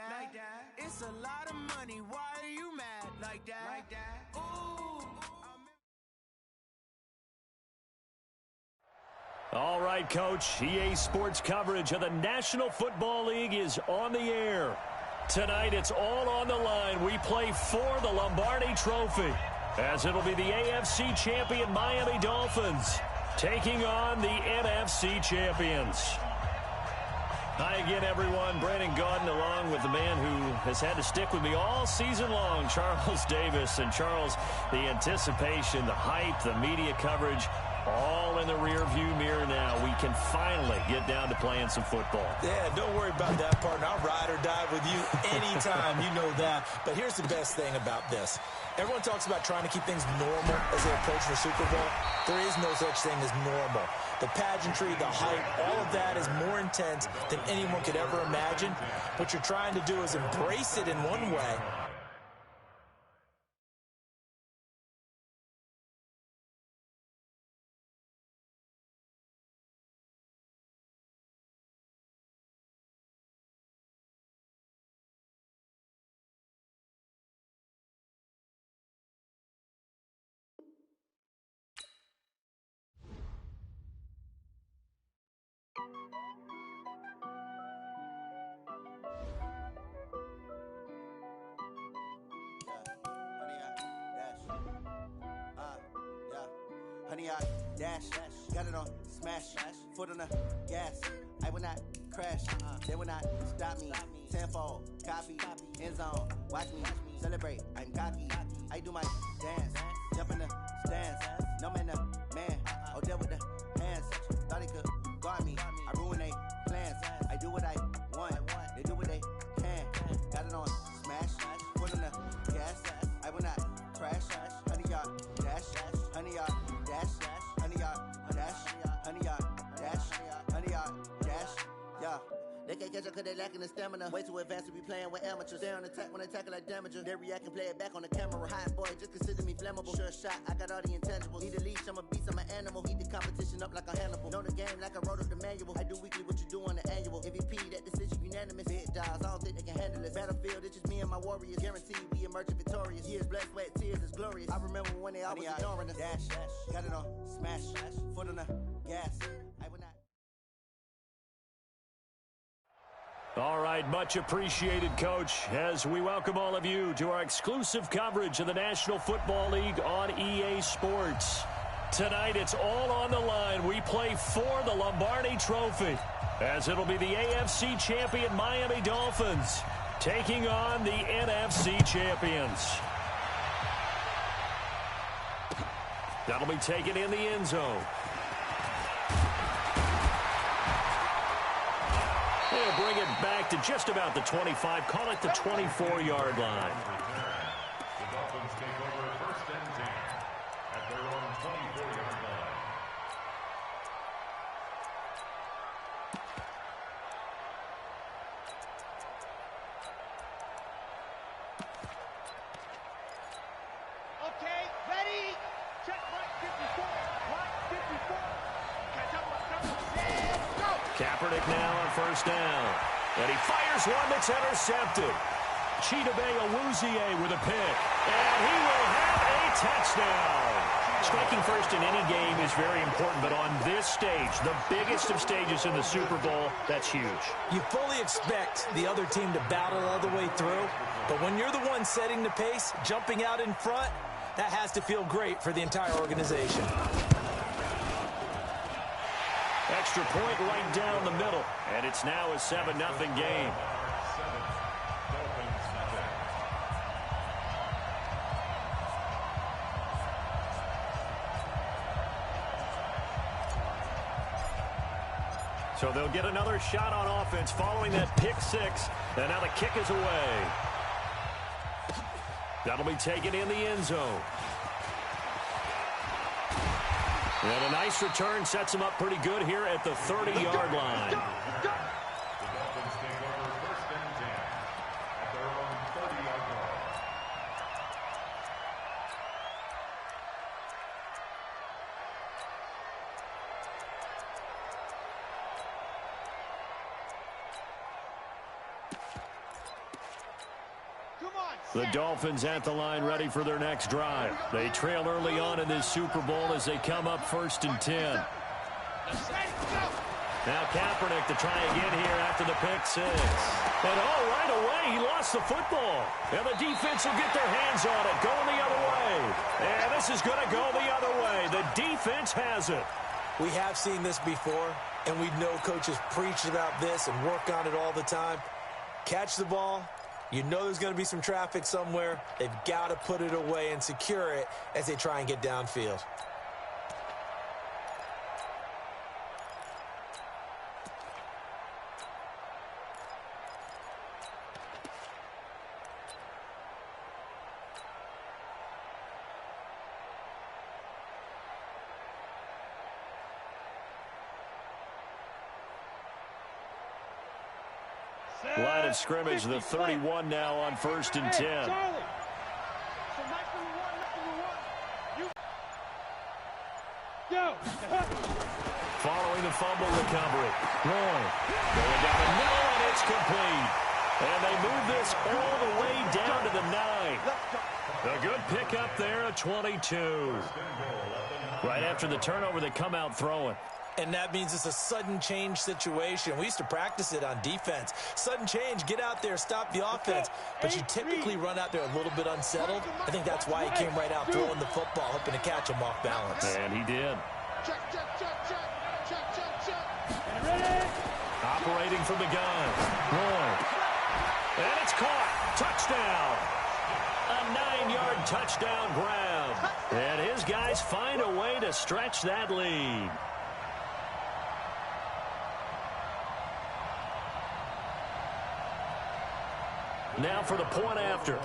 Like that. It's a lot of money. Why are you mad like that? Ooh. All right, Coach. EA Sports coverage of the National Football League is on the air. Tonight, it's all on the line. We play for the Lombardi Trophy, as it'll be the AFC champion Miami Dolphins taking on the NFC champions. Hi again, everyone. Brandon Gaudin along with the man who has had to stick with me all season long, Charles Davis. And Charles, the anticipation, the hype, the media coverage, all in the rearview mirror now. We can finally get down to playing some football. Yeah, don't worry about that part. I'll ride or die with you anytime. You know that. But here's the best thing about this. Everyone talks about trying to keep things normal as they approach the Super Bowl. There is no such thing as normal. The pageantry, the hype, all of that is more intense than anyone could ever imagine. What you're trying to do is embrace it in one way. Honey, I dash, got it on smash, foot on the gas. I will not crash, they will not stop me. Tenfold, copy, end zone, watch me celebrate. I'm cocky, I do my dance, jump in the stands. No man, man, oh, deal with the hands. Thought he could guard me, I ruin they plans. I do what I want, they do what they can. Got it on smash, foot on the gas. I will not crash, honey, y'all dash, honey, y'all dash, honey, y'all dash, honey, y'all dash, honey, y'all dash, yeah. They can't catch up cause they lacking the stamina. Way too advanced to be playing with amateurs. Stay on attack when they tackle like damager. They react and play it back on the camera. Hot boy, just consider me flammable. Sure shot, I got all the intangibles. Need a leash, I'm a beast, I'm an animal. Heat the competition up like a Hannibal. Know the game like I wrote up the manual. I do weekly what you do on the annual. MVP, that decision unanimous. Big dials, I don't think they can handle this. Battlefield, it's just me and my warriors. Guaranteed we emerge victorious. Years, blood, sweat, tears, it's glorious. I remember when they always ignoring us. Dash, got it on smash, foot on the gas. I would not. All right, much appreciated, Coach, as we welcome all of you to our exclusive coverage of the National Football League on EA Sports. Tonight, it's all on the line. We play for the Lombardi Trophy, as it'll be the AFC champion Miami Dolphins taking on the NFC champions. That'll be taken in the end zone. They'll bring it back to just about the 25. Call it the 24-yard line. The Dolphins take over 1st and 10 at their own 24-yard line. Okay, ready? Check right 54. Right 54. Catch up, let's go. Kaepernick now on 1st down. And he fires one that's intercepted. Chidobe Awuzie with a pick. And he will have a touchdown. Striking first in any game is very important, but on this stage, the biggest of stages in the Super Bowl, that's huge. You fully expect the other team to battle all the way through, but when you're the one setting the pace, jumping out in front, that has to feel great for the entire organization. Extra point right down the middle, and it's now a 7-0 game. So So they'll get another shot on offense following that pick six. And now the kick is away. That'll be taken in the end zone. And a nice return sets him up pretty good here at the 30-yard line. The Dolphins take over first and 10 at their own 30-yard line. The Dolphins at the line ready for their next drive. They trail early on in this Super Bowl as they come up first and 10. Now Kaepernick to try again here after the pick six. And right away he lost the football. And the defense will get their hands on it, going the other way. And this is going to go the other way. The defense has it. We have seen this before, and we know coaches preach about this and work on it all the time. Catch the ball. You know there's going to be some traffic somewhere. They've got to put it away and secure it as they try and get downfield. Line of scrimmage, the 31 now on first and 10. Following the fumble recovery. Roy going down the middle, and it's complete. And they move this all the way down to the 9. A good pickup there at 22. Right after the turnover, they come out throwing. And that means it's a sudden change situation. We used to practice it on defense. Sudden change, get out there, stop the offense. But you typically run out there a little bit unsettled. I think that's why he came right out throwing the football, hoping to catch him off balance. And he did. Check. Operating from the gun. Roy. And it's caught. Touchdown. A 9-yard touchdown grab. And his guys find a way to stretch that lead. Now for the point after.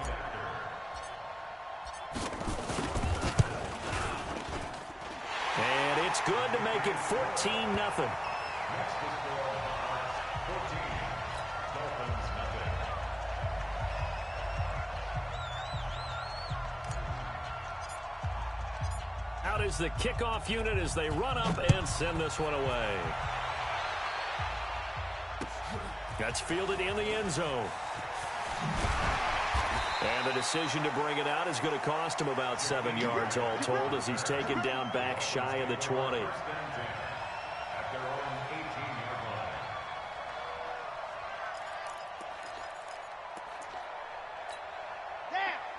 And it's good to make it 14-0. Next to score, Monarchs 14, Dolphins nothing. Out is the kickoff unit as they run up and send this one away. That's fielded in the end zone. And the decision to bring it out is going to cost him about 7 yards all told as he's taken down back shy of the 20. At their own 18-yard line.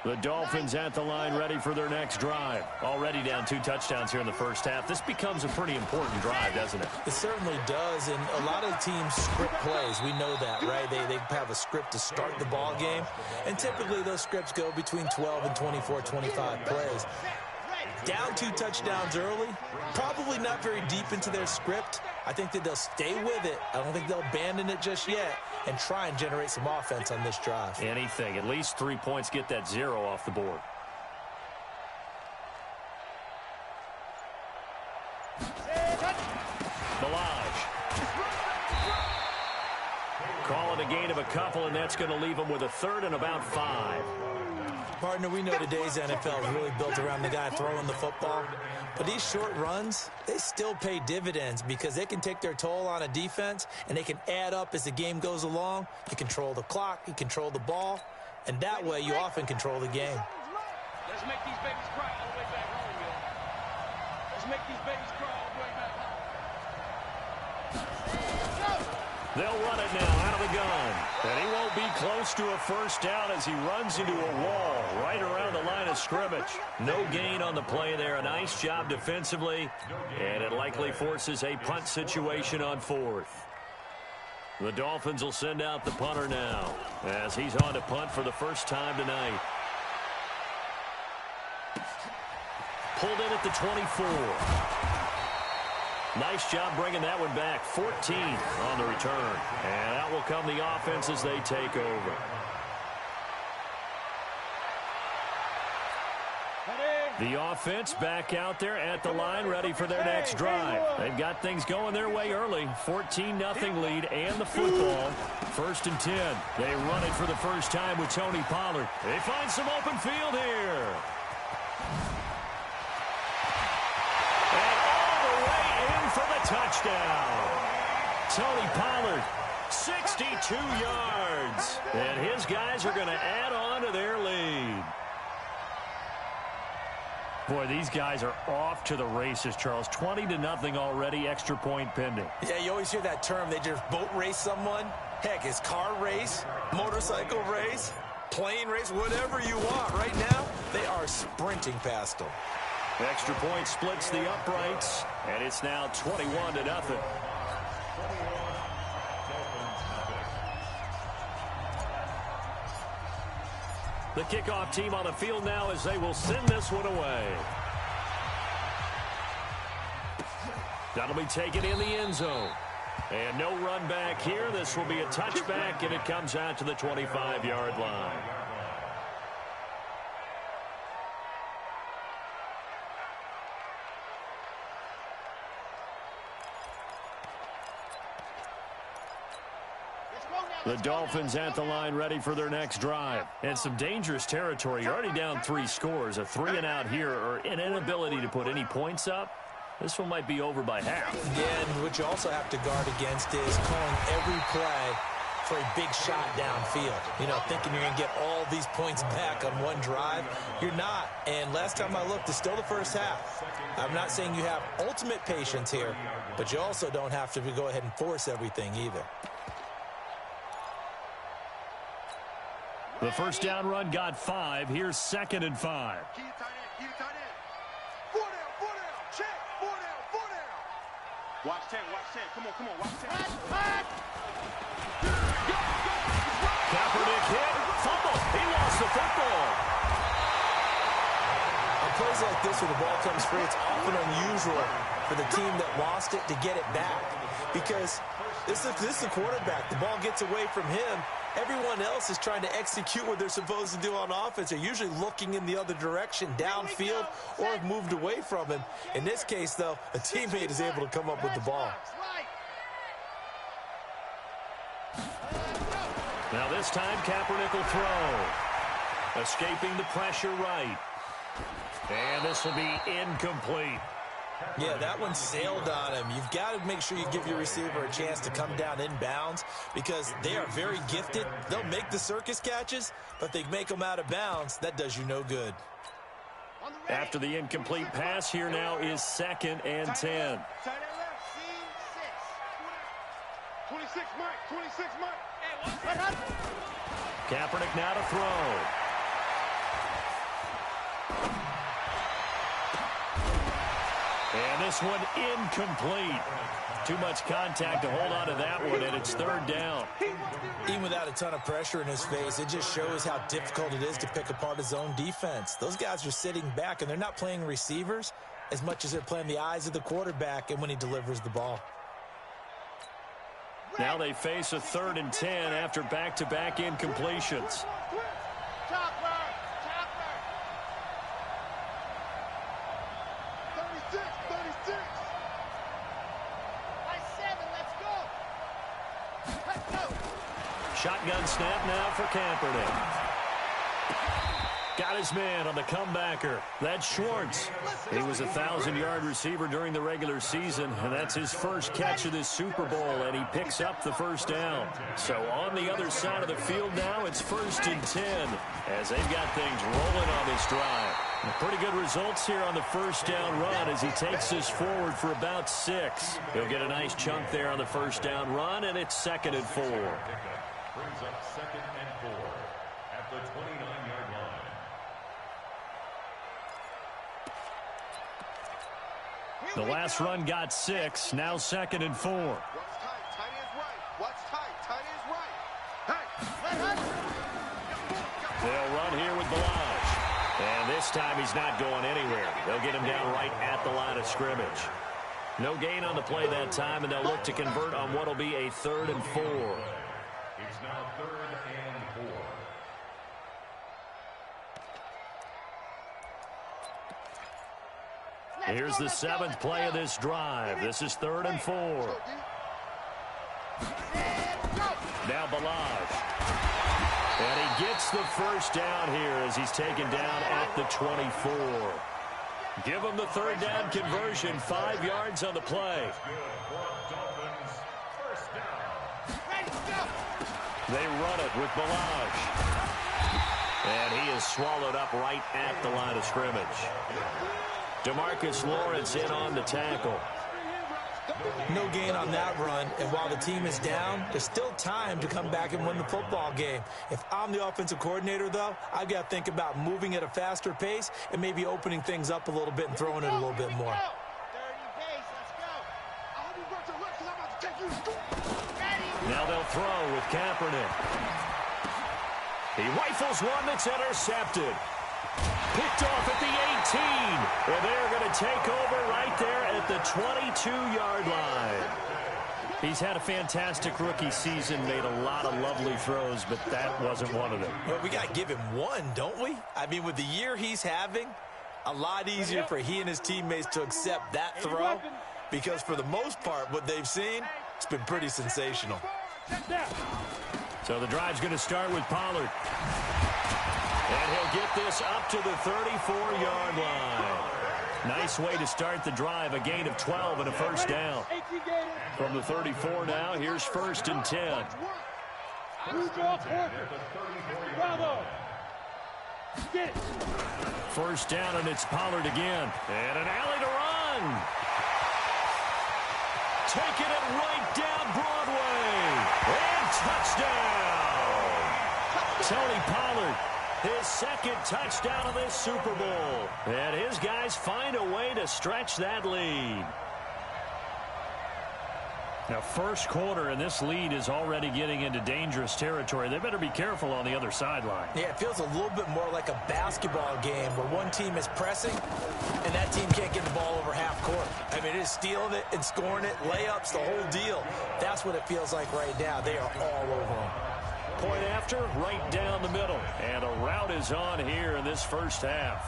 The Dolphins at the line ready for their next drive. Already down 2 touchdowns here in the first half. This becomes a pretty important drive, doesn't it? It certainly does, and a lot of teams script plays. We know that, right? They have a script to start the ball game, and typically those scripts go between 12 and 24, 25 plays. Down 2 touchdowns early, probably not very deep into their script. I think that they'll stay with it. I don't think they'll abandon it just yet and try and generate some offense on this drive. Anything. At least 3 points, get that 0 off the board. Balaj. Call it a gain of a couple, and that's going to leave them with a 3rd and about 5. Partner, we know today's NFL is really built around the guy throwing the football. But these short runs, they still pay dividends because they can take their toll on a defense, and they can add up as the game goes along. You control the clock, you control the ball, and that way you often control the game. Let's make these babies cry all the way back home, yo. Let's make these babies cry all the way back home. They'll run it now out of the gun. And he won't be close to a first down as he runs into a wall right around the line of scrimmage. No gain on the play there. A nice job defensively. And it likely forces a punt situation on 4th. The Dolphins will send out the punter now as he's on to punt for the first time tonight. Pulled in at the 24. Nice job bringing that one back. 14 on the return. And out will come the offense as they take over. The offense back out there at the line, ready for their next drive. They've got things going their way early. 14-0 lead and the football. 1st and 10. They run it for the first time with Tony Pollard. They find some open field here. And all the way in for the touchdown. Tony Pollard, 62 yards. And his guys are going to add on to their lead. Boy, these guys are off to the races, Charles. 20-0 already, extra point pending. Yeah, you always hear that term. They just boat race someone. Heck, it's car race, motorcycle race, plane race, whatever you want. Right now, they are sprinting past them. Extra point splits the uprights, and it's now 21-0. The kickoff team on the field now as they will send this one away. That'll be taken in the end zone. And no run back here. This will be a touchback, and it comes out to the 25-yard line. The Dolphins at the line ready for their next drive. And some dangerous territory. You're already down 3 scores. A 3-and-out here or an inability to put any points up. This one might be over by half. Yeah, and what you also have to guard against is calling every play for a big shot downfield. You know, thinking you're going to get all these points back on one drive. You're not. And last time I looked, it's still the first half. I'm not saying you have ultimate patience here, but you also don't have to go ahead and force everything either. The first down run got 5. Here's 2nd and 5. Keep tight end, keep tight end. 4 down, check, 4 down. Watch 10, come on, watch 10. Kaepernick hit, fumble. He lost the football. On plays like this where the ball comes free, it's often unusual for the team that lost it to get it back. Because this is the quarterback. The ball gets away from him. Everyone else is trying to execute what they're supposed to do on offense. They're usually looking in the other direction, downfield, or have moved away from him. In this case, though, a teammate is able to come up with the ball. Now this time, Kaepernick will throw. Escaping the pressure right. And this will be incomplete. Yeah, that one sailed on him. You've got to make sure you give your receiver a chance to come down inbounds because they are very gifted. They'll make the circus catches, but they make them out of bounds. That does you no good. After the incomplete pass, here now is 2nd and 10. Tight end left, scene 6. 26, Mike. Kaepernick now to throw. And this one incomplete. Too much contact to hold on to that one, and it's 3rd down. Even without a ton of pressure in his face, it just shows how difficult it is to pick apart his own defense. Those guys are sitting back, and they're not playing receivers as much as they're playing the eyes of the quarterback and when he delivers the ball. Now they face a 3rd and 10 after back-to-back incompletions. Chopper. 36. By 7, let's go. Shotgun snap now for Kaepernick. Got his man on the comebacker. That's Schwartz. He was a 1,000-yard receiver during the regular season, and that's his first catch of this Super Bowl, and he picks up the first down. So on the other side of the field now, it's 1st and 10 as they've got things rolling on this drive. And pretty good results here on the first down run as he takes this forward for about 6. He'll get a nice chunk there on the first down run, and it's 2nd and 4. Brings up 2nd and 4 at the 29-yard line. The last run got 6. Now 2nd and 4. Watch tight, tight end's right. Watch tight end's right. Hey, They'll run here with Balaj. And this time he's not going anywhere. They'll get him down right at the line of scrimmage. No gain on the play that time, and they'll look to convert on what will be a 3rd and 4. It's now 3rd and 4. Here's the 7th play of this drive. This is 3rd and 4. Now Balaj. And he gets the first down here as he's taken down at the 24. Give him the 3rd down conversion, 5 yards on the play. They run it with Balaj. And he is swallowed up right at the line of scrimmage. DeMarcus Lawrence in on the tackle. No gain on that run, and while the team is down, there's still time to come back and win the football game. If I'm the offensive coordinator, though, I've got to think about moving at a faster pace and maybe opening things up a little bit and throwing it a little bit more. Now they'll throw with Kaepernick. He rifles one that's intercepted. Picked off at the 18. And they're going to take over right there at the 22-yard line. He's had a fantastic rookie season, made a lot of lovely throws, but that wasn't one of them. Well, we got to give him one, don't we? I mean, with the year he's having, a lot easier for he and his teammates to accept that throw, because for the most part, what they've seen, it's been pretty sensational. So the drive's going to start with Pollard. And he'll get this up to the 34-yard line. Nice way to start the drive, a gain of 12 and a first down. From the 34 now, here's 1st and 10. First down, and it's Pollard again. And an alley to run. Taking it right down Broadway. And touchdown. Tony Pollard. His 2nd touchdown of this Super Bowl. And his guys find a way to stretch that lead. Now, first quarter, and this lead is already getting into dangerous territory. They better be careful on the other sideline. Yeah, it feels a little bit more like a basketball game where one team is pressing and that team can't get the ball over half court. I mean, it is stealing it and scoring it, layups, the whole deal. That's what it feels like right now. They are all over them. Point after, right down the middle. And a route is on here in this first half.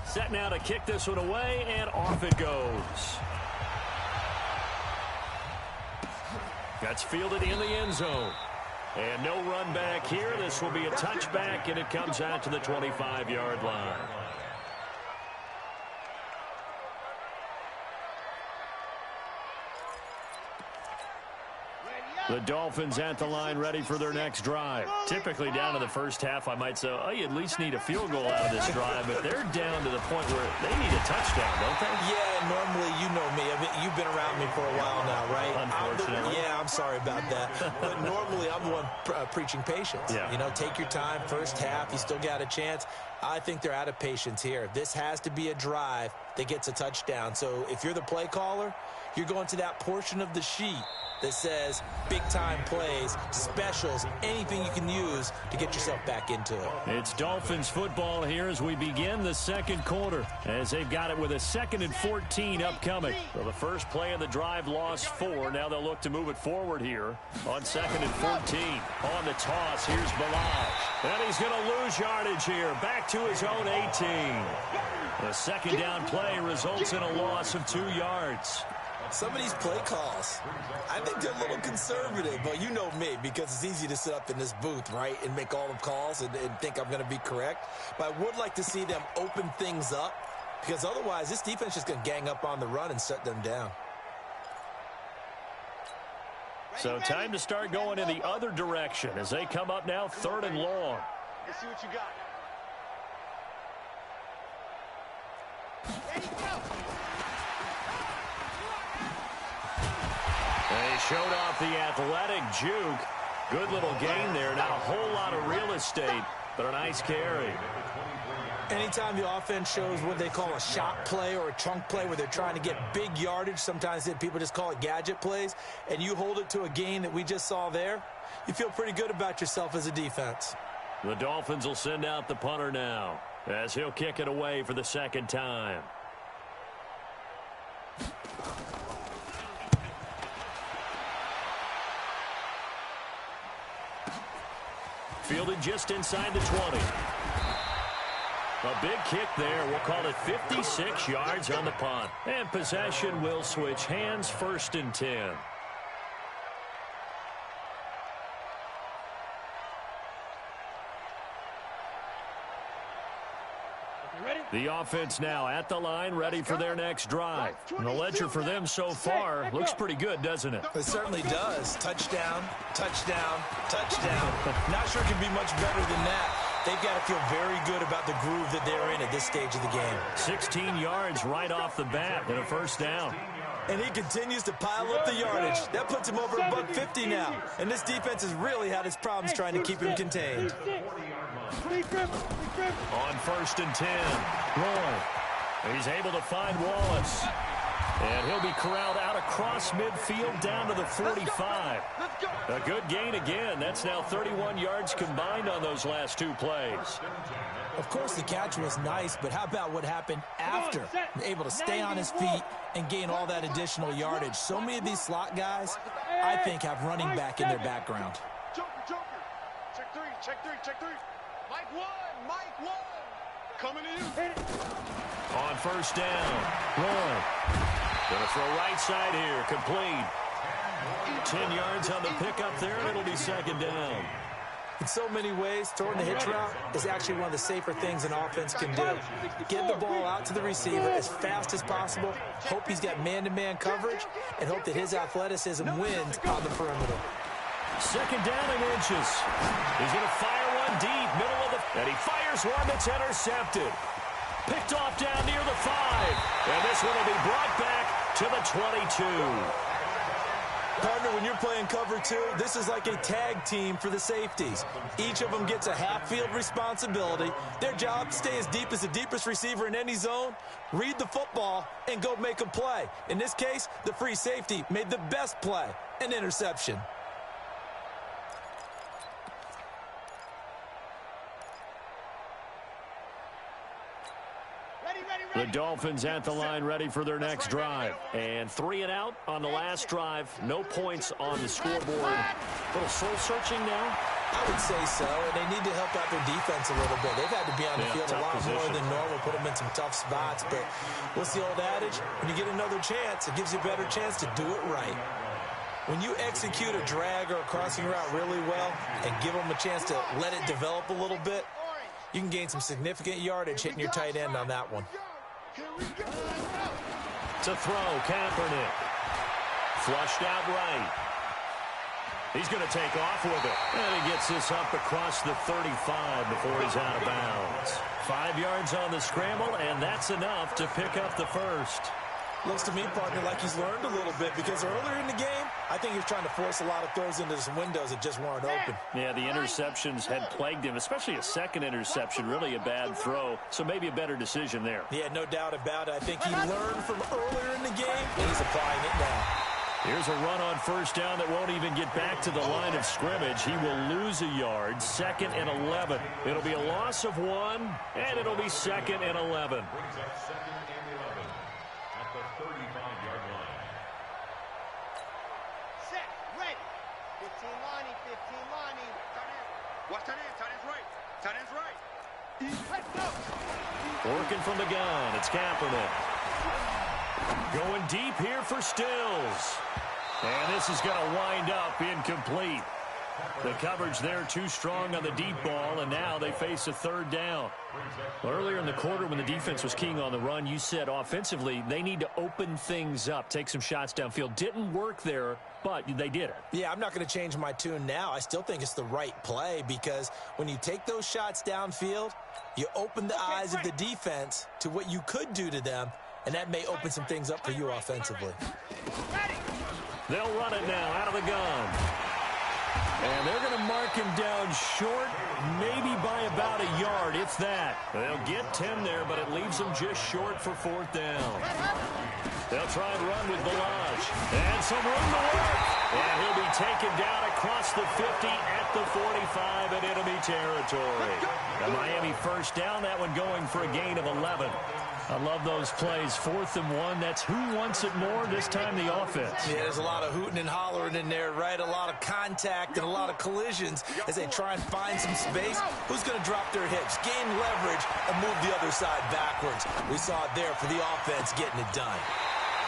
Set now to kick this one away, and off it goes. That's fielded in the end zone. And no run back here. This will be a touchback, and it comes out to the 25-yard line. The Dolphins at the line ready for their next drive. Typically down to the first half, I might say, oh, you at least need a field goal out of this drive, but they're down to the point where they need a touchdown, don't they? Yeah, normally, you know me. I mean, you've been around me for a while now, right? Unfortunately. I'm sorry about that. But normally, I'm the one preaching patience. Yeah. You know, take your time, first half, you still got a chance. I think they're out of patience here. This has to be a drive that gets a touchdown. So if you're the play caller, you're going to that portion of the sheet that says big-time plays, specials, anything you can use to get yourself back into it. It's Dolphins football here as we begin the second quarter, as they've got it with a 2nd and 14 upcoming. So the first play of the drive lost 4. Now they'll look to move it forward here on 2nd and 14. On the toss, here's Balaj. And he's going to lose yardage here, back to his own 18. The 2nd down play results in a loss of 2 yards. Some of these play calls, I think they're a little conservative, but you know me, because it's easy to sit up in this booth, right, and make all the calls and think I'm going to be correct. But I would like to see them open things up, because otherwise this defense is just going to gang up on the run and shut them down. So time to start going in the other direction as they come up now 3rd and long. Let's see what you got. They showed off the athletic juke. Good little gain there. Not a whole lot of real estate, but a nice carry. Anytime the offense shows what they call a shot play or a chunk play where they're trying to get big yardage, sometimes people just call it gadget plays, and you hold it to a gain that we just saw there, you feel pretty good about yourself as a defense. The Dolphins will send out the punter now as he'll kick it away for the 2nd time. Fielded just inside the 20. A big kick there. We'll call it 56 yards on the punt. And possession will switch hands, 1st and 10. The offense now at the line, ready for their next drive. And the ledger for them so far looks pretty good, doesn't it? It certainly does. Touchdown, touchdown, touchdown. Not sure it can be much better than that. They've got to feel very good about the groove that they're in at this stage of the game. 16 yards right off the bat and a 1st down. And he continues to pile up the yardage. That puts him over $150 now. And this defense has really had its problems trying to keep him contained. On 1st and 10, Roy. He's able to find Wallace. And he'll be corralled out across midfield down to the 45. A good gain again. That's now 31 yards combined on those last 2 plays. Of course, the catch was nice, but how about what happened after? Able to stay on his feet and gain all that additional yardage. So many of these slot guys, I think, have running back in their background. Joker. Check three. Mike one. Coming to you. On 1st down, Roy. Going to throw right side here, complete. 10 yards on the pickup there, and it'll be 2nd down. In so many ways, throwing the hitch route is actually one of the safer things an offense can do. Get the ball out to the receiver as fast as possible, hope he's got man-to-man coverage, and hope that his athleticism wins on the perimeter. 2nd down and inches. He's going to fire one deep, middle of the... And he fires one that's intercepted. Picked off down near the 5. And this one will be brought back to the 22. Partner, when you're playing cover 2, this is like a tag team for the safeties. Each of them gets a half-field responsibility. Their job, stay as deep as the deepest receiver in any zone, read the football, and go make a play. In this case, the free safety made the best play, an interception. The Dolphins at the line, ready for their next drive. And 3 and out on the last drive. No points on the scoreboard. A little soul-searching now? I would say so, and they need to help out their defense a little bit. They've had to be on the field a lot more than normal, put them in some tough spots. But what's the old adage? When you get another chance, it gives you a better chance to do it right. When you execute a drag or a crossing route really well and give them a chance to let it develop a little bit, you can gain some significant yardage hitting your tight end on that one. To throw, Kaepernick. Flushed out right. He's going to take off with it. And he gets this up across the 35 before he's out of bounds. 5 yards on the scramble, and that's enough to pick up the 1st. Looks to me, partner, like he's learned a little bit, because earlier in the game, I think he was trying to force a lot of throws into some windows that just weren't open. Yeah, the interceptions had plagued him, especially a 2nd interception, really a bad throw, so maybe a better decision there. Yeah, no doubt about it. I think he learned from earlier in the game, and he's applying it now. Here's a run on 1st down that won't even get back to the line of scrimmage. He will lose a yard, 2nd and 11. It'll be a loss of 1, and it'll be 2nd and 11. Watch tight end. Tight end's right. Working from the gun, it's Kaepernick. Going deep here for Stills. And this is going to wind up incomplete. The coverage there too strong on the deep ball, and now they face a 3rd down. Earlier in the quarter when the defense was keying on the run, you said offensively they need to open things up, take some shots downfield. Didn't work there, but they did it. Yeah, I'm not going to change my tune now. I still think it's the right play, because when you take those shots downfield, you open the eyes of the defense to what you could do to them, and that may open some things up for you offensively. They'll run it now out of the gun. And they're going to mark him down short, maybe by about a yard, if that. They'll get 10 there, but it leaves them just short for 4th down. They'll try and run with Balaj. And some room to work. And he'll be taken down across the 50 at the 45 in enemy territory. The Miami 1st down, that one going for a gain of 11. I love those plays. 4th and 1. That's who wants it more, this time the offense. Yeah, there's a lot of hooting and hollering in there, right? A lot of contact and a lot of collisions as they try and find some space. Who's going to drop their hips, gain leverage, and move the other side backwards? We saw it there for the offense getting it done.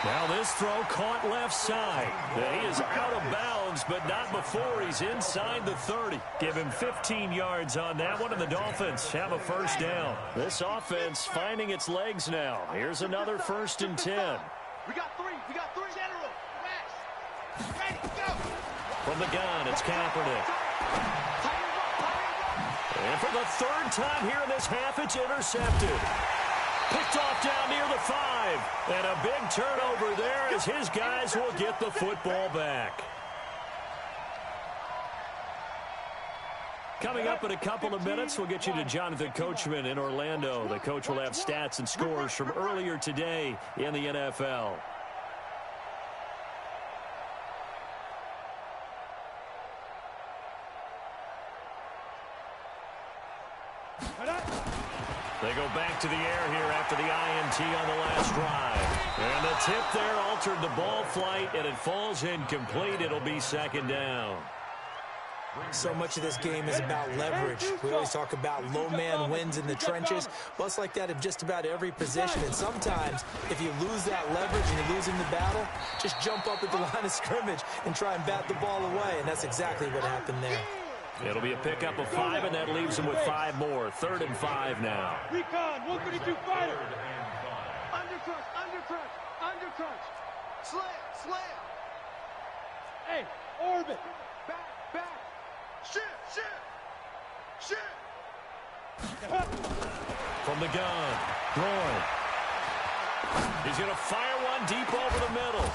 Now this throw caught left side. He is out of bounds, but not before he's inside the 30. Give him 15 yards on that one, and the Dolphins have a first down. This offense finding its legs now. Here's another 1st and 10. We got three. General. Max. Ready, go. From the gun, it's Kaepernick. And for the 3rd time here in this half, it's intercepted. Picked off down near the 5. And a big turnover there as his guys will get the football back. Coming up in a couple of minutes, we'll get you to Jonathan Coachman in Orlando. The coach will have stats and scores from earlier today in the NFL. They go back to the air here after the INT on the last drive. And the tip there altered the ball flight, and it falls incomplete. It'll be 2nd down. So much of this game is about leverage. We always talk about low man wins in the trenches. Well, it's like that in just about every position. And sometimes, if you lose that leverage and you're losing the battle, just jump up at the line of scrimmage and try and bat the ball away. And that's exactly what happened there. It'll be a pickup of 5, and that leaves them with 5 more. 3rd and 5 now. Recon, 132 fighter. Undercrunch. Slam. Hey, orbit. Back. Shit. From the gun, Roy. He's going to fire one deep over the middle.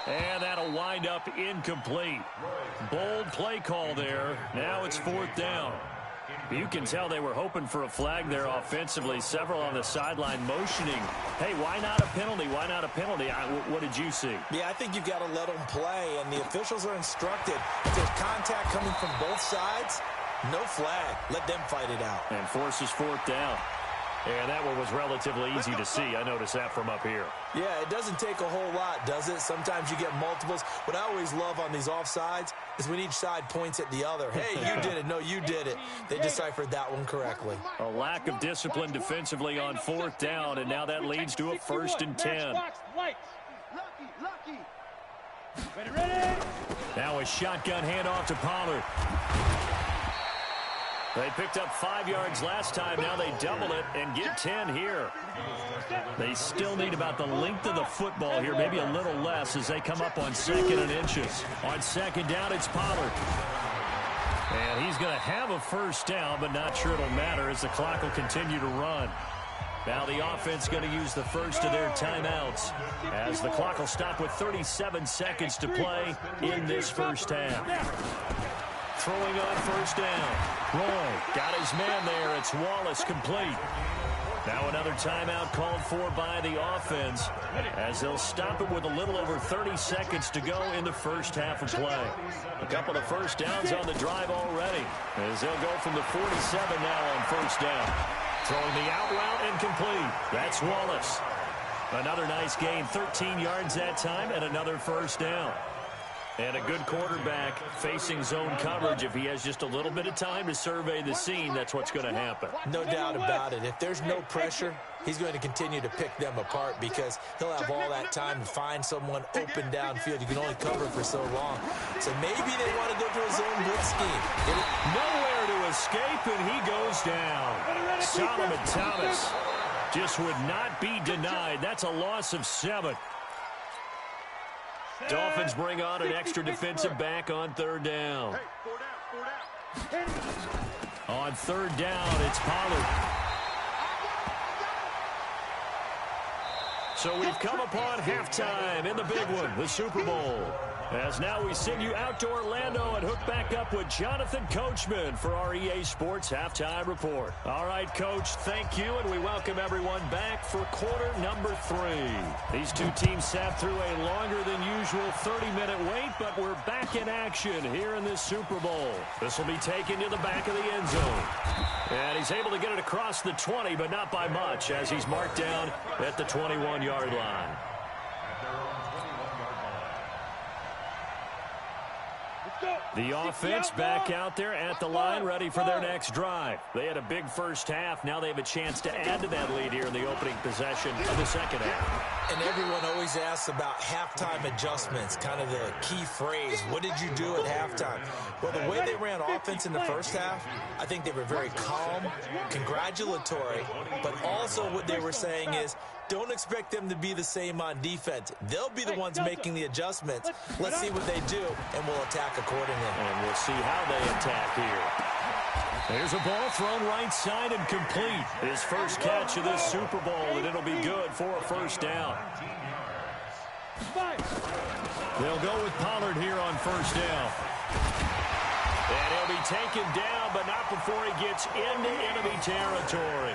And that'll wind up incomplete. Bold play call there. Now it's 4th down. You can tell they were hoping for a flag there offensively. Several on the sideline motioning. Hey, why not a penalty? Why not a penalty? What did you see? Yeah, I think you've got to let them play, and the officials are instructed. If there's contact coming from both sides, no flag. Let them fight it out. And forces 4th down. And that one was relatively easy to see. I noticed that from up here. Yeah, it doesn't take a whole lot, does it? Sometimes you get multiples. What I always love on these offsides is when each side points at the other. Hey, you did it. No, you did it. They deciphered that one correctly. A lack of discipline defensively on 4th down, and now that leads to a 1st and 10. Lucky. Ready. Now a shotgun handoff to Pollard. They picked up 5 yards last time. Now they double it and get 10 here. They still need about the length of the football here, maybe a little less as they come up on 2nd and inches. On 2nd down, it's Pollard. And he's going to have a 1st down, but not sure it'll matter as the clock will continue to run. Now the offense going to use the first of their timeouts as the clock will stop with 37 seconds to play in this first half. Throwing on 1st down. Roy got his man there. It's Wallace complete. Now another timeout called for by the offense as they'll stop it with a little over 30 seconds to go in the first half of play. A couple of 1st downs on the drive already as they'll go from the 47 now on 1st down. Throwing the out route incomplete. That's Wallace. Another nice gain, 13 yards that time, and another 1st down. And a good quarterback facing zone coverage. If he has just a little bit of time to survey the scene, that's what's going to happen. No doubt about it. If there's no pressure, he's going to continue to pick them apart because he'll have all that time to find someone open downfield. You can only cover for so long. So maybe they want to go to a zone blitz scheme. Nowhere to escape, and he goes down. Solomon Thomas just would not be denied. That's a loss of 7. Dolphins bring on an extra defensive back on 3rd down. Hey, 4 down. On 3rd down, it's Pollard. So we've come upon halftime in the big one, the Super Bowl. As now we send you out to Orlando and hook back up with Jonathan Coachman for our EA Sports Halftime Report. All right, Coach, thank you, and we welcome everyone back for quarter number 3. These two teams sat through a longer than usual 30-minute wait, but we're back in action here in this Super Bowl. This will be taken to the back of the end zone. And he's able to get it across the 20, but not by much, as he's marked down at the 21-yard line. The offense back out there at the line, ready for their next drive. They had a big first half. Now they have a chance to add to that lead here in the opening possession of the second half. And everyone always asks about halftime adjustments, kind of the key phrase. What did you do at halftime? Well, the way they ran offense in the first half, I think they were very calm, congratulatory, but also what they were saying is, don't expect them to be the same on defense. They'll be the ones making the adjustments. Let's see what they do, and we'll attack accordingly. And we'll see how they attack here. There's a ball thrown right side and complete. His first catch of this Super Bowl, and it'll be good for a first down. They'll go with Pollard here on first down. And he'll be taken down, but not before he gets into enemy territory.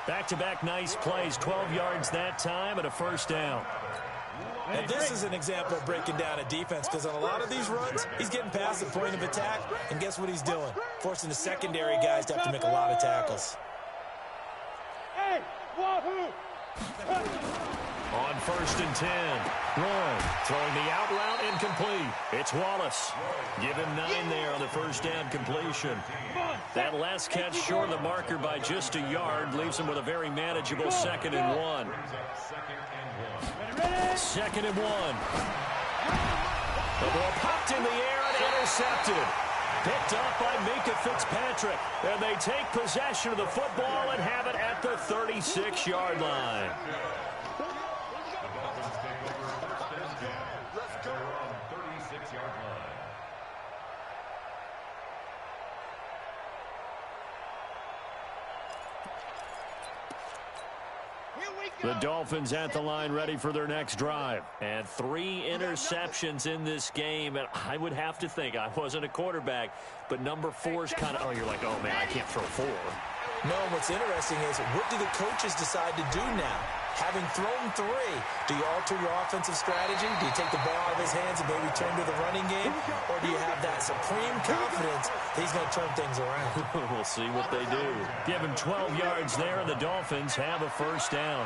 Back-to-back nice plays, 12 yards that time, and a first down. And this is an example of breaking down a defense, because on a lot of these runs, he's getting past the point of attack, and guess what he's doing? Forcing the secondary guys to have to make a lot of tackles. On first and 10, Roy throwing the out route incomplete. It's Wallace. Give him 9 there on the first down completion. That last catch short of the marker by just a yard leaves him with a very manageable 2nd and 1. 2nd and 1. The ball popped in the air and intercepted. Picked up by Minka Fitzpatrick. And they take possession of the football and have it at the 36-yard line. The Dolphins at the line ready for their next drive. And 3 interceptions in this game. And I would have to think, I wasn't a quarterback, but number 4 is kind of, oh, you're like, oh, man, I can't throw 4. No, what's interesting is, what do the coaches decide to do now? Having thrown 3, do you alter your offensive strategy? Do you take the ball out of his hands and maybe turn to the running game? Or do you have that supreme confidence that he's going to turn things around? We'll see what they do. Give him 12 yards there, and the Dolphins have a first down.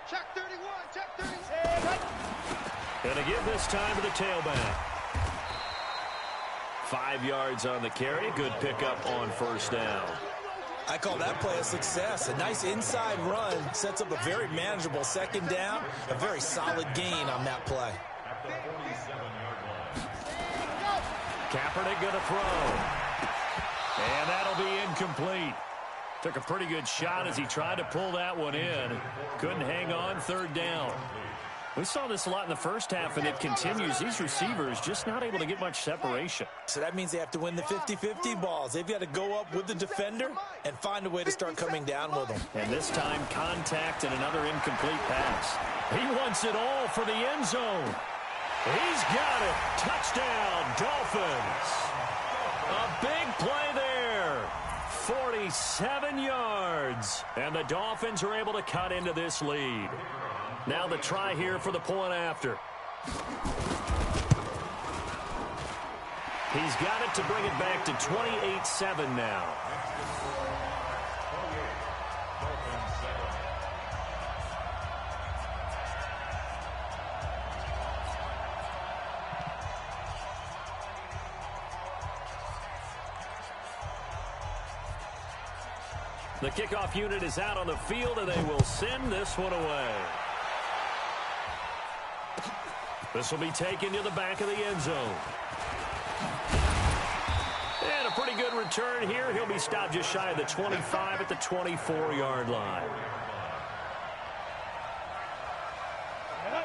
Check 31, check 31. Going to give this time to the tailback. 5 yards on the carry. Good pickup on first down. I call that play a success. A nice inside run sets up a very manageable 2nd down. A very solid gain on that play. Kaepernick going to throw. And that'll be incomplete. Took a pretty good shot as he tried to pull that one in. Couldn't hang on, 3rd down. We saw this a lot in the first half, and it continues. These receivers just not able to get much separation. So that means they have to win the 50-50 balls. They've got to go up with the defender and find a way to start coming down with them. And this time, contact and another incomplete pass. He wants it all for the end zone. He's got it. Touchdown, Dolphins. A big play there. 47 yards. And the Dolphins are able to cut into this lead. Now the try here for the point after. He's got it to bring it back to 28-7 now. The kickoff unit is out on the field, and they will send this one away. This will be taken to the back of the end zone. And a pretty good return here. He'll be stopped just shy of the 25 at the 24-yard line.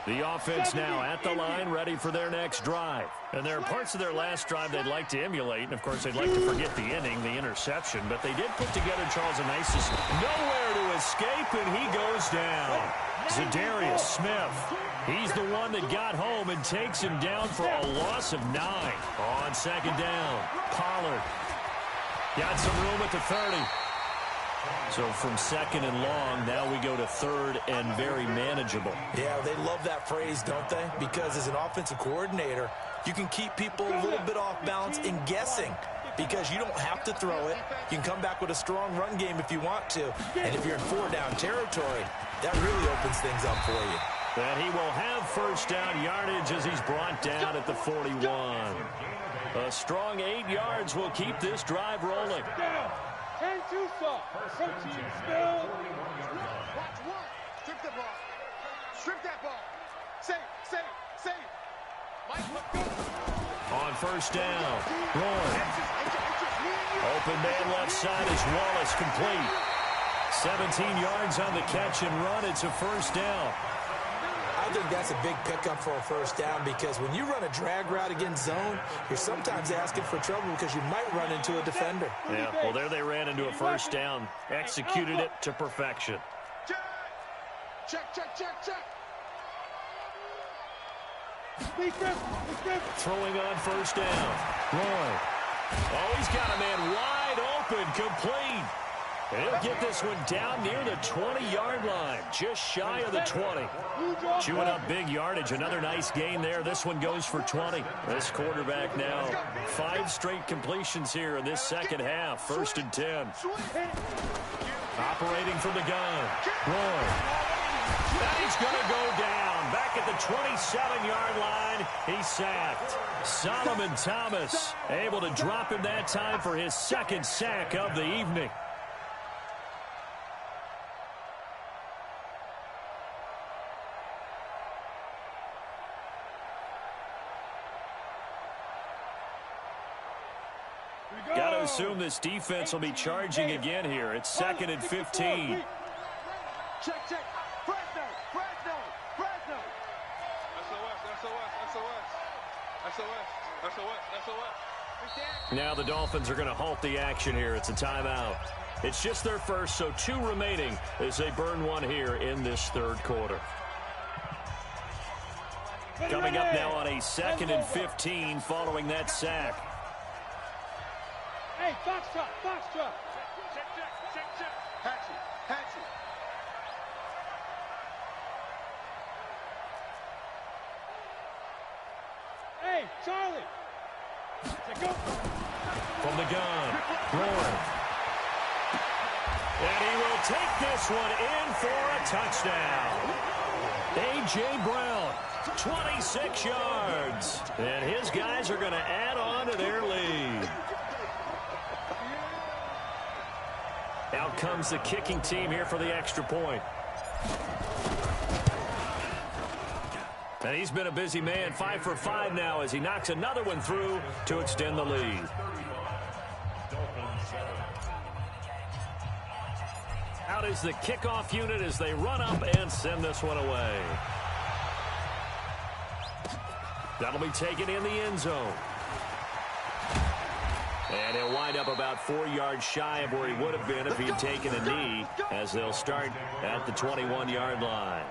The offense now at the line, ready for their next drive. And there are parts of their last drive they'd like to emulate. And, of course, they'd like to forget the inning, the interception. But they did put together Charles a nice nowhere to escape, and he goes down. Zadarius Smith. He's the one that got home and takes him down for a loss of 9. On second down, Pollard got some room at the 30. So from second and long, now we go to third and very manageable. Yeah, they love that phrase, don't they? Because as an offensive coordinator, you can keep people a little bit off balance and guessing because you don't have to throw it. You can come back with a strong run game if you want to. And if you're in 4-down territory, that really opens things up for you. And he will have first down yardage as he's brought down at the 41. A strong 8 yards will keep this drive rolling. And two soft. Protein spill. Watch one. Strip the ball. Strip that ball. Save. Mike, let's go. On first down, Roy. Open man left side is Wallace, complete. 17 yards on the catch and run. It's a first down. I think that's a big pickup for a first down because when you run a drag route against zone, you're sometimes asking for trouble because you might run into a defender. Yeah, well, there they ran into a first down. Executed it to perfection. Check. Throwing on first down. Roy. Oh, he's got a man wide open, complete. And he'll get this one down near the 20-yard line, just shy of the 20. Chewing up big yardage. Another nice gain there. This one goes for 20. This quarterback now, 5 straight completions here in this second half. 1st and 10. Operating from the gun. Roy. And he's going to go down. Back at the 27-yard line, he's sacked. Solomon Thomas able to drop him that time for his 2nd sack of the evening. Got to assume this defense will be charging again here. It's 2nd and 15. Check. Fresno. SOS. Now the Dolphins are going to halt the action here. It's a timeout. It's just their first, so 2 remaining as they burn one here in this 3rd quarter. Coming up now on a 2nd and 15 following that sack. Hey, Foxtrot. Check. Hatchet. Hey, Charlie. Go. From the gun, Roy. And he will take this one in for a touchdown. A.J. Brown, 26 yards. And his guys are going to add on to their lead. Out comes the kicking team here for the extra point. And he's been a busy man, 5 for 5 now as he knocks another one through to extend the lead. Out is the kickoff unit as they run up and send this one away. That'll be taken in the end zone. And he'll wind up about 4 yards shy of where he would have been if he had taken a knee, as they'll start at the 21-yard line.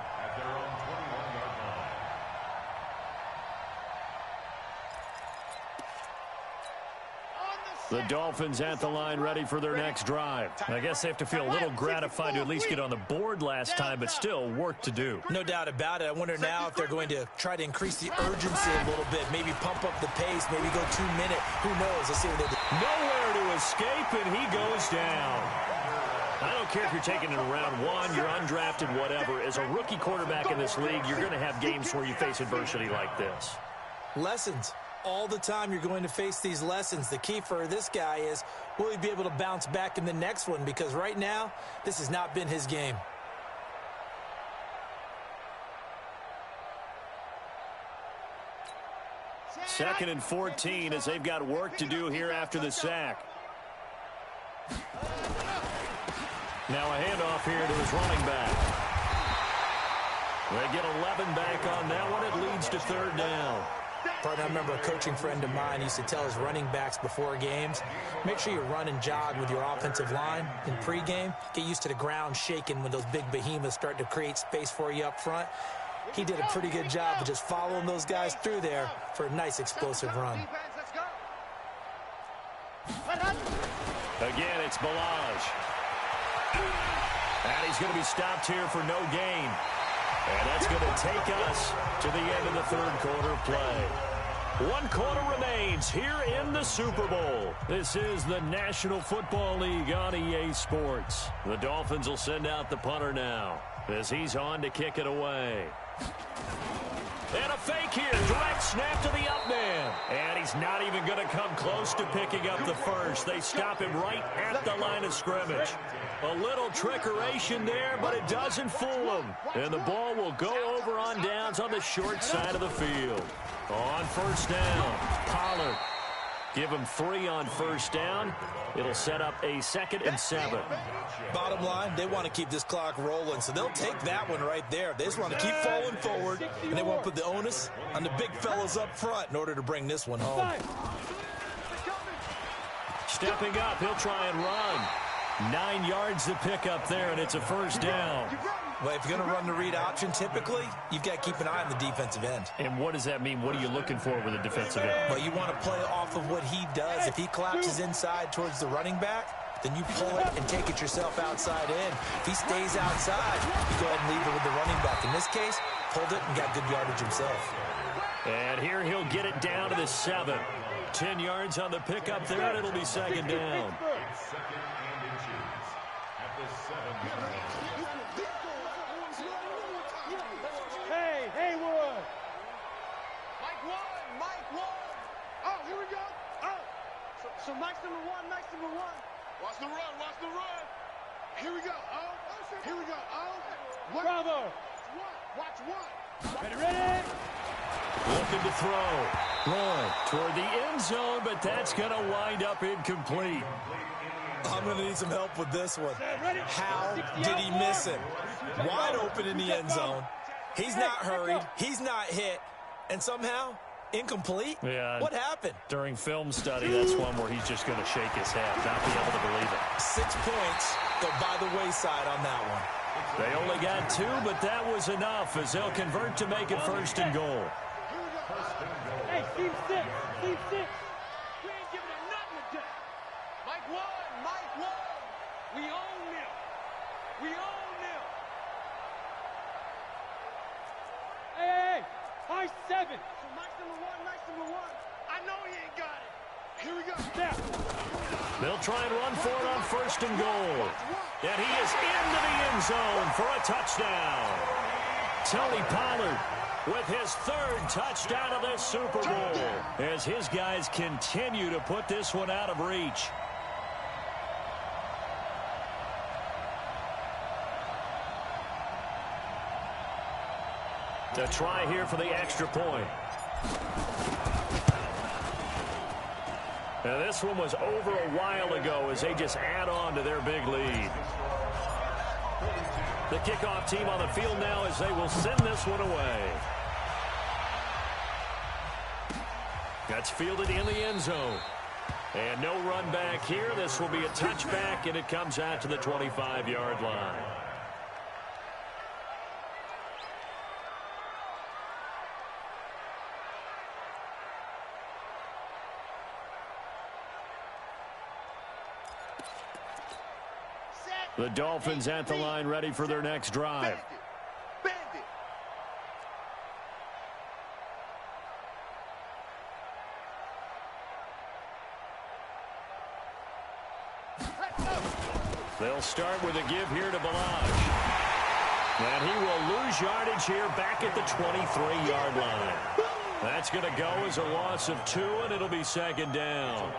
The Dolphins at the line ready for their next drive. I guess they have to feel a little gratified to at least get on the board last time, but still work to do. No doubt about it. I wonder now if they're going to try to increase the urgency a little bit, maybe pump up the pace, maybe go 2 minute. Who knows? Let's see what they do. Nowhere to escape, and he goes down. I don't care if you're taking it in round 1, you're undrafted, whatever. As a rookie quarterback in this league, you're going to have games where you face adversity like this. Lessons. All the time you're going to face these lessons. The key for this guy is, will he be able to bounce back in the next one? Because right now, this has not been his game. Second and 14 as they've got work to do here after the sack. Now a handoff here to his running back. They get 11 back on that one. It leads to third down. Partner, I remember a coaching friend of mine used to tell his running backs before games, make sure you run and jog with your offensive line in pregame. Get used to the ground shaking when those big behemoths start to create space for you up front. He did a pretty good job of just following those guys through there for a nice explosive run. Again, it's Balaj. And he's going to be stopped here for no gain. And that's going to take us to the end of the third quarter play. 1 quarter remains here in the Super Bowl. This is the National Football League on EA Sports. The Dolphins will send out the punter now as he's on to kick it away. And a fake here. Direct snap to the up man. And he's not even going to come close to picking up the first. They stop him right at the line of scrimmage. A little trickeration there, but it doesn't fool him. And the ball will go over on downs on the short side of the field. On first down, Pollard. Give him 3 on first down. It'll set up a 2nd and 7. Bottom line, they want to keep this clock rolling, so they'll take that one right there. They just want to keep falling forward, and they want to put the onus on the big fellas up front in order to bring this one home. Stepping up, he'll try and run. 9 yards to pick up there, and it's a first down. Well, if you're going to run the read option, typically, you've got to keep an eye on the defensive end. And what does that mean? What are you looking for with the defensive end? Well, you want to play off of what he does. If he collapses inside towards the running back, then you pull it and take it yourself outside in. If he stays outside, you go ahead and leave it with the running back. In this case, pulled it and got good yardage himself. And here he'll get it down to the 7. 10 yards on the pickup there, and it'll be 2nd down. So Mike's number one. Watch the run. Here we go. Bravo. Watch one. Ready? Looking to throw. Run toward the end zone, but that's going to wind up incomplete. I'm going to need some help with this one. How did he miss him? Wide open in the end zone. He's not hurried. He's not hit. And somehow, incomplete? Yeah. What happened? During film study, that's one where he's just going to shake his head, not be able to believe it. 6 points go by the wayside on that one. They only got 2, but that was enough as they'll convert to make it 1st and goal. Hey, team 6. We ain't giving him nothing today. Mike won. We own them. Hey, high 7. So Mike's number one. I know he ain't got it. Here we go. Step. They'll try and run for it on 1st and goal. And he is into the end zone for a touchdown. Tony Pollard with his 3rd touchdown of this Super Bowl as his guys continue to put this one out of reach. To try here for the extra point. Now this one was over a while ago as they just add on to their big lead. The kickoff team on the field now as they will send this one away. That's fielded in the end zone. And no run back here. This will be a touchback, and it comes out to the 25-yard line. The Dolphins at the line ready for their next drive. Bandit. They'll start with a give here to Balaj. And he will lose yardage here back at the 23-yard line. That's going to go as a loss of 2, and it'll be 2nd down.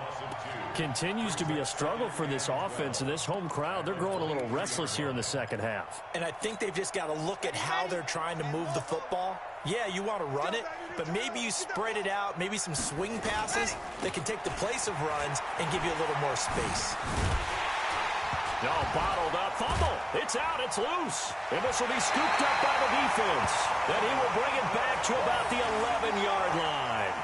Continues to be a struggle for this offense, and this home crowd, they're growing a little restless here in the second half. And I think they've just got to look at how they're trying to move the football. Yeah, you want to run it, but maybe you spread it out, maybe some swing passes that can take the place of runs and give you a little more space. No, bottled up. Fumble. It's out. It's loose. And this will be scooped up by the defense. Then he will bring it back to about the 11-yard line.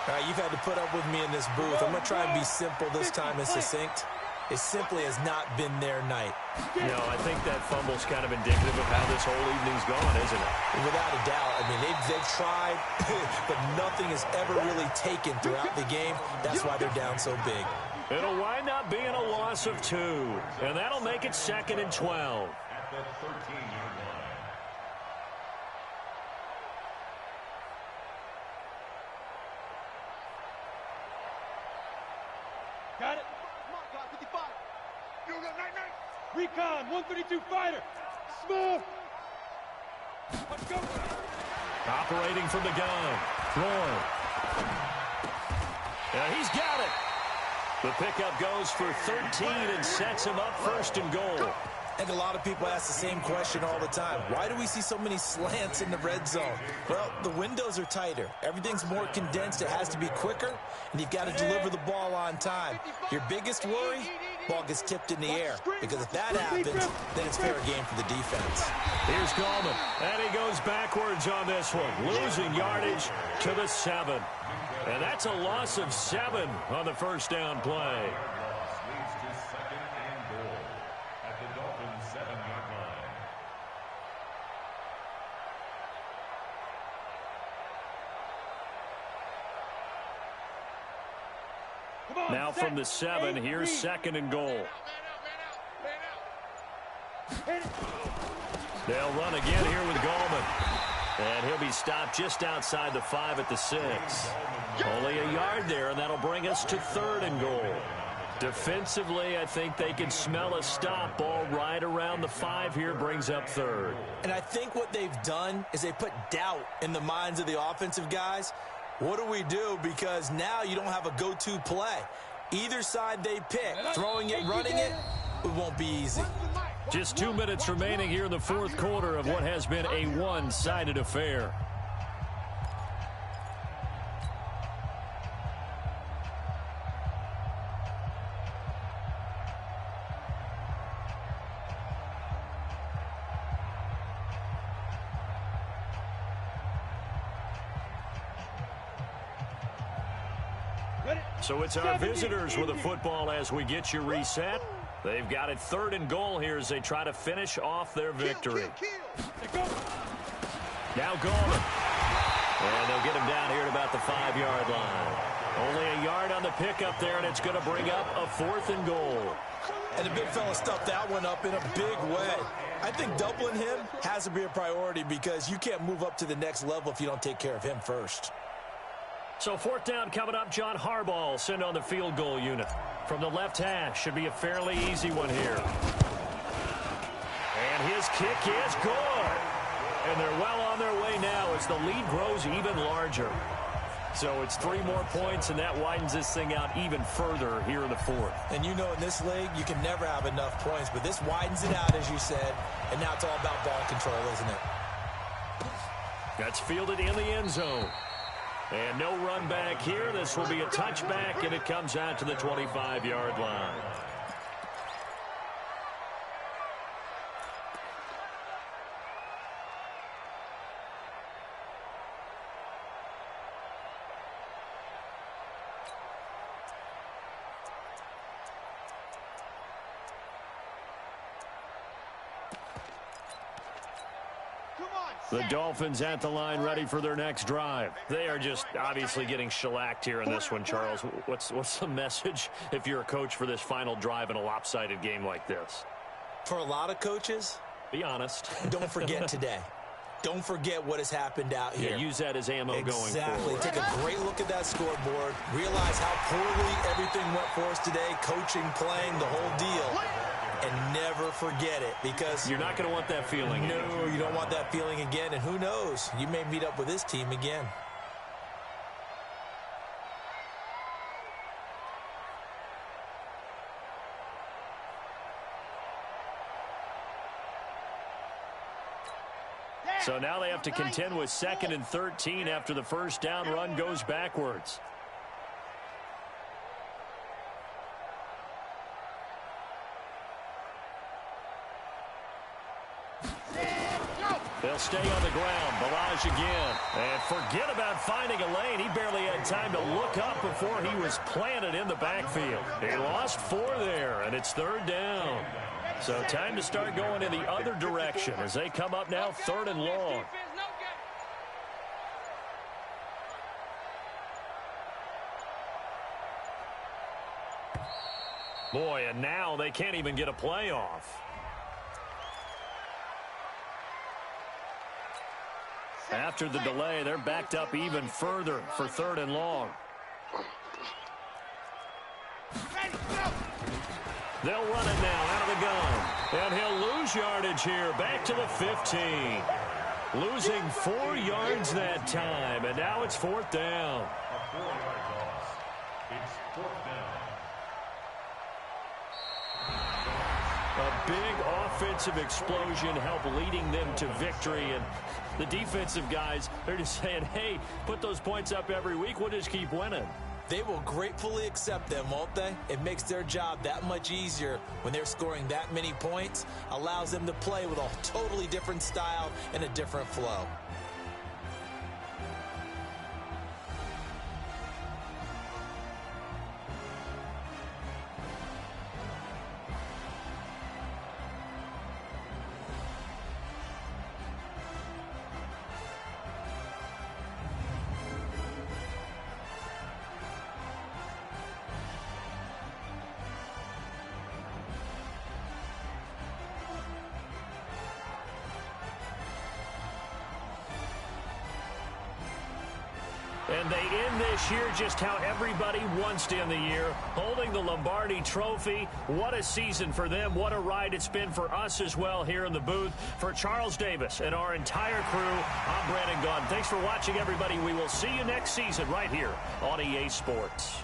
All right, you've had to put up with me in this booth. I'm going to try and be simple this time and succinct. It simply has not been their night. No, I think that fumble's kind of indicative of how this whole evening's gone, isn't it? Without a doubt. I mean, they've tried, but nothing has ever really taken throughout the game. That's why they're down so big. It'll wind up being a loss of 2, and that'll make it 2nd and 12. At the 13-yard line. Got it. Mark 55. You got night. Recon, 132 fighter. Smooth. Let's go. Operating from the gun. Throwing. Yeah, he's got it. The pickup goes for 13 and sets him up 1st and goal. I think a lot of people ask the same question all the time. Why do we see so many slants in the red zone? Well, the windows are tighter. Everything's more condensed. It has to be quicker, and you've got to deliver the ball on time. Your biggest worry, ball gets tipped in the air. Because if that happens, then it's fair game for the defense. Here's Gallman, and he goes backwards on this one, losing yardage to the 7. And that's a loss of 7 on the 1st down play. Loss leads to 2nd and goal at the Dolphins' 7-yard line. Come on, Now from the 7, here's 2nd and goal. They'll run again here with Gallman. And he'll be stopped just outside the 5 at the 6. Only a yard there, and that'll bring us to 3rd and goal. Defensively, I think they can smell a stop. Ball right around the 5 here brings up 3rd. And I think what they've done is they put doubt in the minds of the offensive guys. What do we do? Because now you don't have a go-to play. Either side they pick, throwing it, running it, it won't be easy. Just 2 minutes remaining here in the 4th quarter of what has been a one-sided affair. So it's our visitors with a football as we get you reset. They've got it 3rd and goal here as they try to finish off their victory. Now Gallman. And they'll get him down here at about the 5-yard line. Only a yard on the pickup there, and it's going to bring up a 4th and goal. And the big fella stuffed that one up in a big way. I think doubling him has to be a priority because you can't move up to the next level if you don't take care of him first. So 4th down coming up. John Harbaugh will send on the field goal unit. From the left hash, should be a fairly easy one here. And his kick is good. And they're well on their way now as the lead grows even larger. So it's 3 more points, and that widens this thing out even further here in the 4th. And you know in this league, you can never have enough points, but this widens it out, as you said, and now it's all about ball control, isn't it? That's fielded in the end zone. And no run back here. This will be a touchback, and it comes out to the 25-yard line. The Dolphins at the line ready for their next drive. They are just obviously getting shellacked here in this one, Charles. What's the message if you're a coach for this final drive in a lopsided game like this? For a lot of coaches, be honest. Don't forget today. Don't forget what has happened out here. Yeah, use that as ammo going forward. Exactly. Take a great look at that scoreboard. Realize how poorly everything went for us today. Coaching, playing, the whole deal. And never forget it, because you're not going to want that feeling. No, you don't want that feeling again. And who knows? You may meet up with this team again. So now they have to contend with 2nd and 13 after the first down run goes backwards. They'll stay on the ground. Balaj again. And forget about finding a lane. He barely had time to look up before he was planted in the backfield. He lost 4 there, and it's 3rd down. So time to start going in the other direction as they come up now 3rd and long. Boy, and now they can't even get a play off. After the delay, they're backed up even further for 3rd and long. They'll run it now out of the gun. And he'll lose yardage here. Back to the 15. Losing 4 yards that time. And now it's 4th down. A 4-yard loss. It's 4th down. A big offensive explosion helped leading them to victory. And the defensive guys, they're just saying, hey, put those points up every week. We'll just keep winning. They will gratefully accept them, won't they? It makes their job that much easier when they're scoring that many points. Allows them to play with a totally different style and a different flow. And they end this year just how everybody wants to end the year, holding the Lombardi Trophy. What a season for them. What a ride it's been for us as well here in the booth. For Charles Davis and our entire crew, I'm Brandon Gaudin. Thanks for watching, everybody. We will see you next season right here on EA Sports.